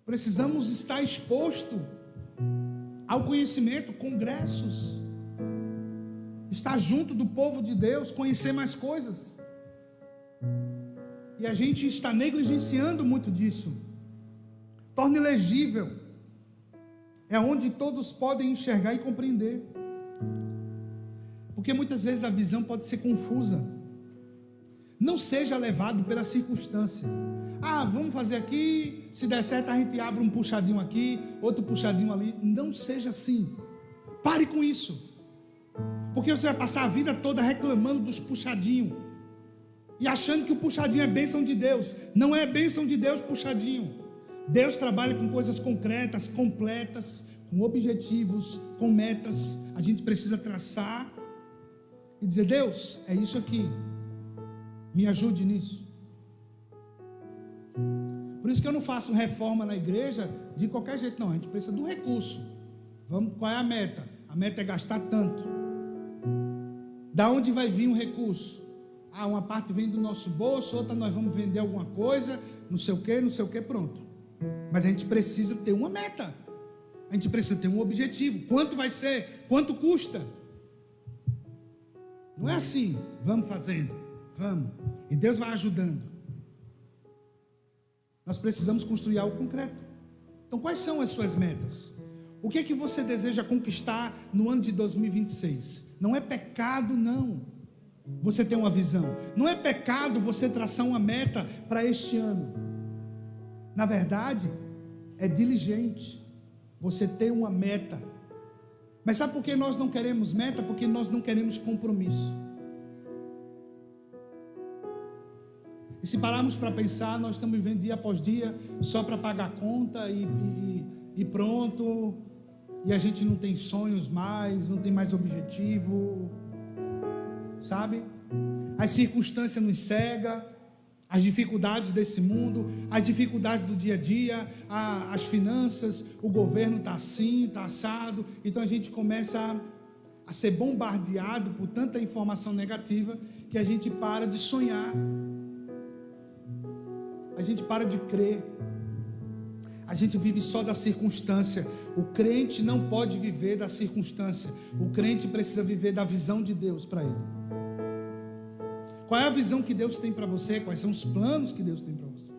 precisamos estar exposto ao conhecimento, congressos, estar junto do povo de Deus, conhecer mais coisas. E a gente está negligenciando muito disso. Torne legível. É onde todos podem enxergar e compreender. Porque muitas vezes a visão pode ser confusa. Não seja levado pela circunstância. Ah, vamos fazer aqui, se der certo a gente abre um puxadinho aqui, outro puxadinho ali. Não seja assim. Pare com isso. Porque você vai passar a vida toda reclamando dos puxadinhos e achando que o puxadinho é bênção de Deus. Não é bênção de Deus puxadinho. Deus trabalha com coisas concretas, completas, com objetivos, com metas. A gente precisa traçar e dizer: Deus, é isso aqui, me ajude nisso. Por isso que eu não faço reforma na igreja de qualquer jeito, não. A gente precisa do recurso. Qual é a meta? A meta é gastar tanto. Da onde vai vir um recurso? uma parte vem do nosso bolso, outra nós vamos vender alguma coisa, não sei o que, pronto. Mas a gente precisa ter uma meta. A gente precisa ter um objetivo. Quanto vai ser? Quanto custa? Não é assim, vamos fazendo, vamos. E Deus vai ajudando. Nós precisamos construir algo concreto. Então, quais são as suas metas? O que é que você deseja conquistar no ano de 2026? Não é pecado, não. Você tem uma visão. Não é pecado você traçar uma meta para este ano. Na verdade, é diligente você ter uma meta. Mas sabe por que nós não queremos meta? Porque nós não queremos compromisso. E se pararmos para pensar, nós estamos vivendo dia após dia só para pagar a conta e pronto. E a gente não tem sonhos mais, não tem mais objetivo, sabe? As circunstâncias nos cegam, as dificuldades desse mundo, as dificuldades do dia a dia, as finanças, o governo está assim, está assado. Então a gente começa a ser bombardeado por tanta informação negativa que a gente para de sonhar, a gente para de crer. A gente vive só da circunstância. O crente não pode viver da circunstância. O crente precisa viver da visão de Deus para ele. Qual é a visão que Deus tem para você? Quais são os planos que Deus tem para você?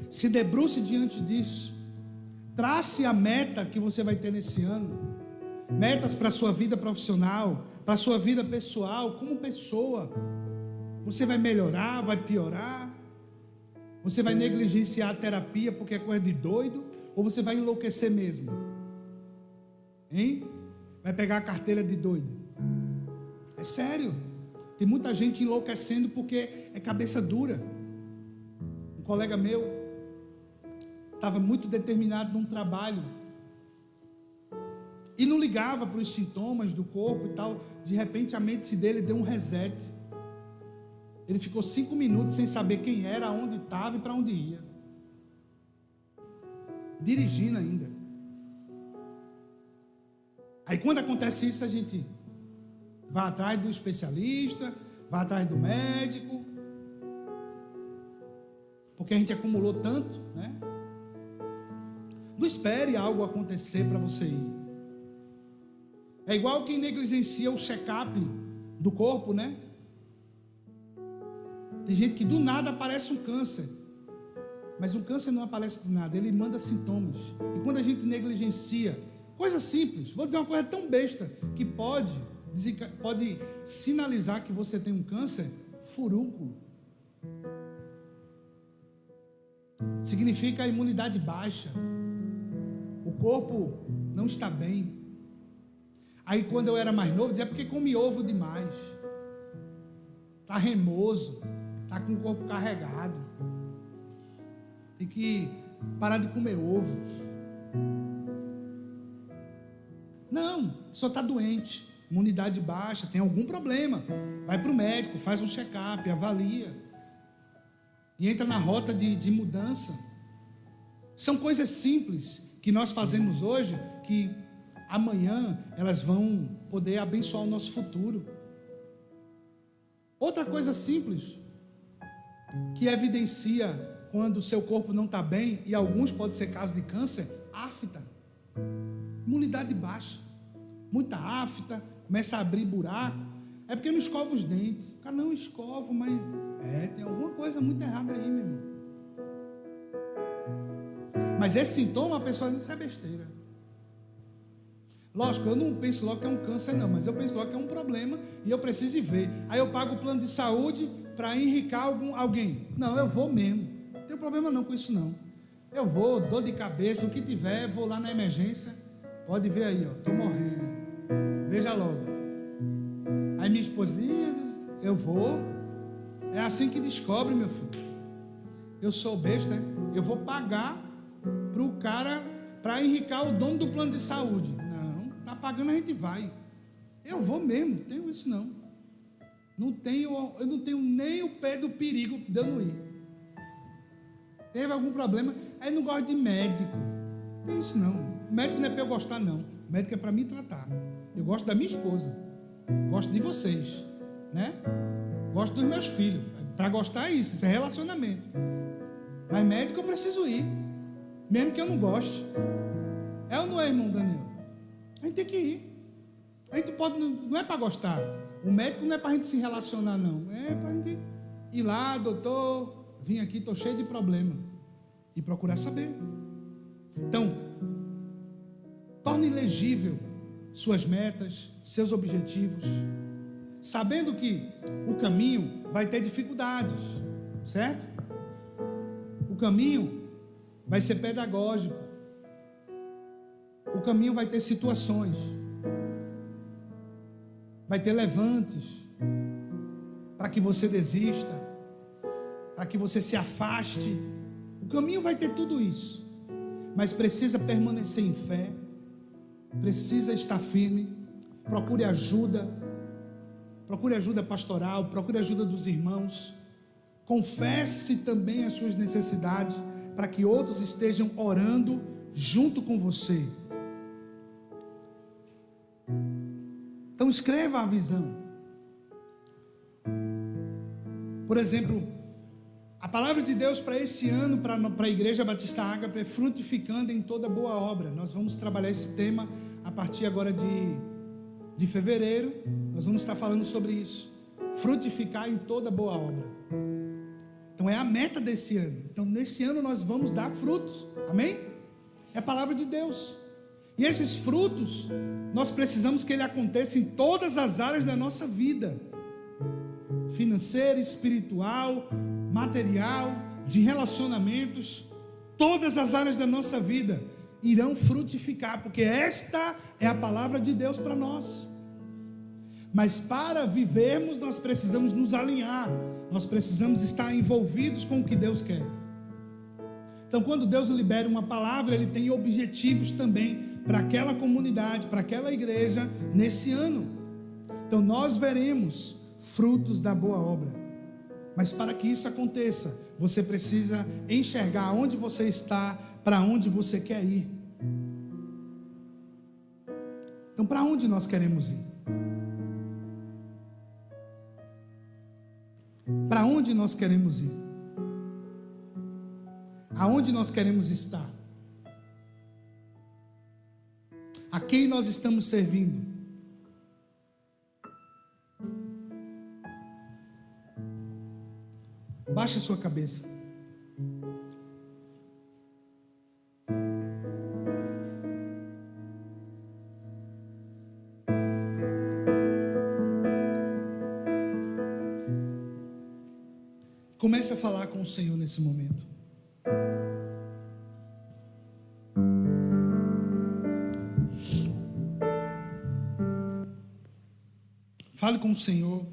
Se debruce diante disso. Trace a meta que você vai ter nesse ano. Metas para a sua vida profissional, para a sua vida pessoal, como pessoa. Você vai melhorar, vai piorar? Você vai negligenciar a terapia porque é coisa de doido? Ou você vai enlouquecer mesmo? Hein? Vai pegar a carteira de doido? É sério. Tem muita gente enlouquecendo porque é cabeça dura. Um colega meu estava muito determinado num trabalho e não ligava para os sintomas do corpo e tal. De repente a mente dele deu um reset. Ele ficou 5 minutos sem saber quem era, onde estava e para onde ia. Dirigindo ainda. Aí quando acontece isso, a gente vai atrás do especialista, vai atrás do médico, porque a gente acumulou tanto, né? Não espere algo acontecer para você ir. É igual quem negligencia o check-up do corpo, né? Tem gente que do nada aparece um câncer. Mas o câncer não aparece do nada, ele manda sintomas. E quando a gente negligencia, coisa simples, vou dizer uma coisa tão besta, que pode sinalizar que você tem um câncer, furúnculo. Significa a imunidade baixa. O corpo não está bem. Aí quando eu era mais novo, dizia porque come ovo demais. Está remoso. Está com o corpo carregado. Tem que parar de comer ovo. Não, só está doente. Imunidade baixa, tem algum problema. Vai para o médico, faz um check-up, avalia. E entra na rota de mudança. São coisas simples que nós fazemos hoje, que amanhã elas vão poder abençoar o nosso futuro. Outra coisa simples, que evidencia quando o seu corpo não está bem, e alguns pode ser caso de câncer, afta, imunidade baixa, muita afta, começa a abrir buraco, é porque não escova os dentes. O cara não escova, mas tem alguma coisa muito errada aí, meu irmão. Mas esse sintoma, a pessoa diz, isso é besteira. Lógico, eu não penso logo que é um câncer não, mas eu penso logo que é um problema e eu preciso ir ver. Aí eu pago o plano de saúde para enricar alguém. Não, eu vou mesmo. Não tem problema não com isso não. Eu vou, dor de cabeça, o que tiver, vou lá na emergência. Pode ver aí, estou morrendo. Veja logo. Aí minha esposa diz, eu vou. É assim que descobre, meu filho. Eu sou besta, né? Eu vou pagar para o cara, para enricar o dono do plano de saúde. Não, está pagando, a gente vai. Eu vou mesmo, não tenho isso não. Eu não tenho nem o pé do perigo de eu não ir. Teve algum problema? Aí não gosto de médico. Não tem isso não. O médico não é para eu gostar não. O médico é para me tratar. Eu gosto da minha esposa. Gosto de vocês. né? Gosto dos meus filhos. Para gostar é isso é relacionamento. Mas médico eu preciso ir, mesmo que eu não goste. É ou não é, irmão Daniel? A gente tem que ir. A gente pode, não é para gostar. O médico não é para a gente se relacionar, não. É para a gente ir lá, doutor, vim aqui, estou cheio de problema. E procurar saber. Então, torne legível suas metas, seus objetivos, sabendo que o caminho vai ter dificuldades, certo? O caminho vai ser pedagógico. O caminho vai ter situações. Vai ter levantes para que você desista, para que você se afaste. O caminho vai ter tudo isso, mas precisa permanecer em fé, precisa estar firme. Procure ajuda pastoral, procure ajuda dos irmãos. Confesse também as suas necessidades, para que outros estejam orando junto com você. Então escreva a visão. Por exemplo, a palavra de Deus para esse ano, para a Igreja Batista Ágape, é frutificando em toda boa obra. Nós vamos trabalhar esse tema a partir agora de fevereiro. Nós vamos estar falando sobre isso. Frutificar em toda boa obra. Então é a meta desse ano. Então nesse ano nós vamos dar frutos. Amém? É a palavra de Deus. E esses frutos, nós precisamos que ele aconteça em todas as áreas da nossa vida. Financeira, espiritual, material, de relacionamentos. Todas as áreas da nossa vida irão frutificar, porque esta é a palavra de Deus para nós. Mas para vivermos, nós precisamos nos alinhar. Nós precisamos estar envolvidos com o que Deus quer. Então, quando Deus libera uma palavra, Ele tem objetivos também para aquela comunidade, para aquela igreja, nesse ano. Então, nós veremos frutos da boa obra. Mas para que isso aconteça, você precisa enxergar onde você está, para onde você quer ir. Então, para onde nós queremos ir? Para onde nós queremos ir? Aonde nós queremos estar? A quem nós estamos servindo? Baixe sua cabeça. Comece a falar com o Senhor nesse momento. Fale com o Senhor.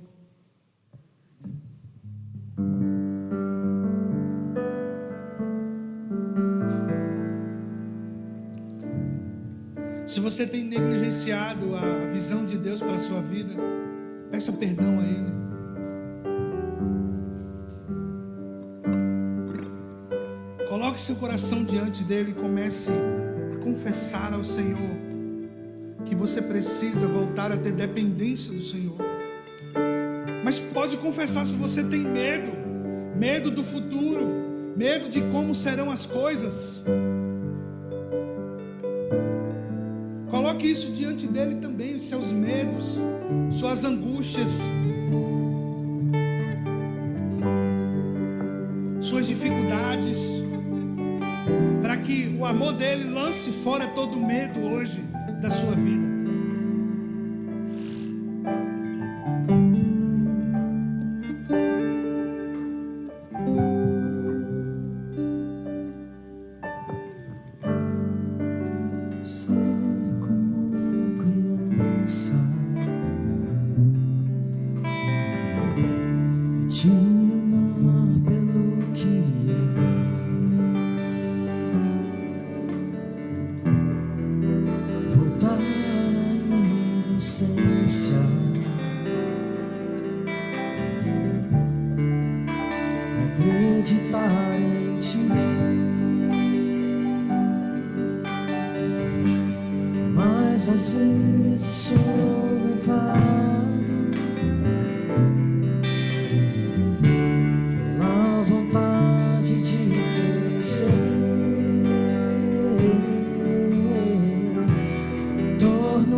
Se você tem negligenciado a visão de Deus para a sua vida, peça perdão a Ele. Coloque seu coração diante dele e comece a confessar ao Senhor que você precisa voltar a ter dependência do Senhor. Mas pode confessar se você tem medo do futuro, medo de como serão as coisas. Coloque isso diante dele também, os seus medos, suas angústias, suas dificuldades, para que o amor dele lance fora todo medo hoje da sua vida. Acreditar em ti, mas às vezes sou levado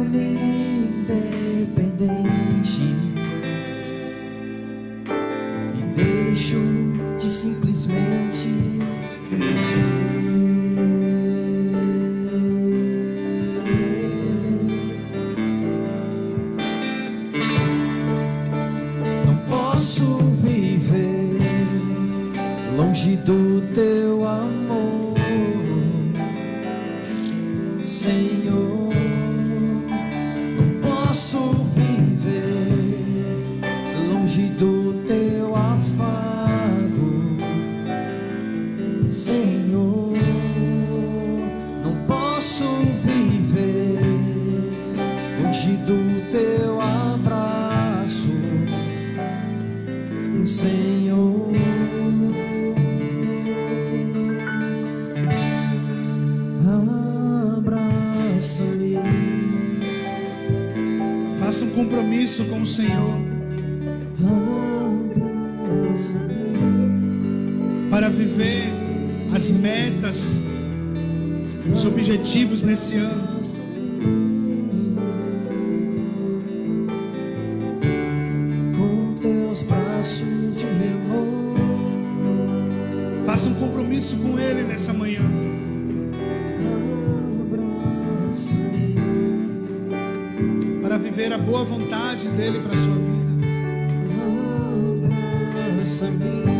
torne independente e deixo de simplesmente não posso viver longe do teu amor, Senhor. Não posso viver longe do teu afago, Senhor. Não posso viver longe do teu abraço, Senhor. Abraça-me. Faça um compromisso com o Senhor para viver as metas, os objetivos nesse ano. Com teus braços de amor, Faça um compromisso com Ele nessa manhã. abraça-me. Para viver a boa vontade dEle para a sua vida. Abraça-me.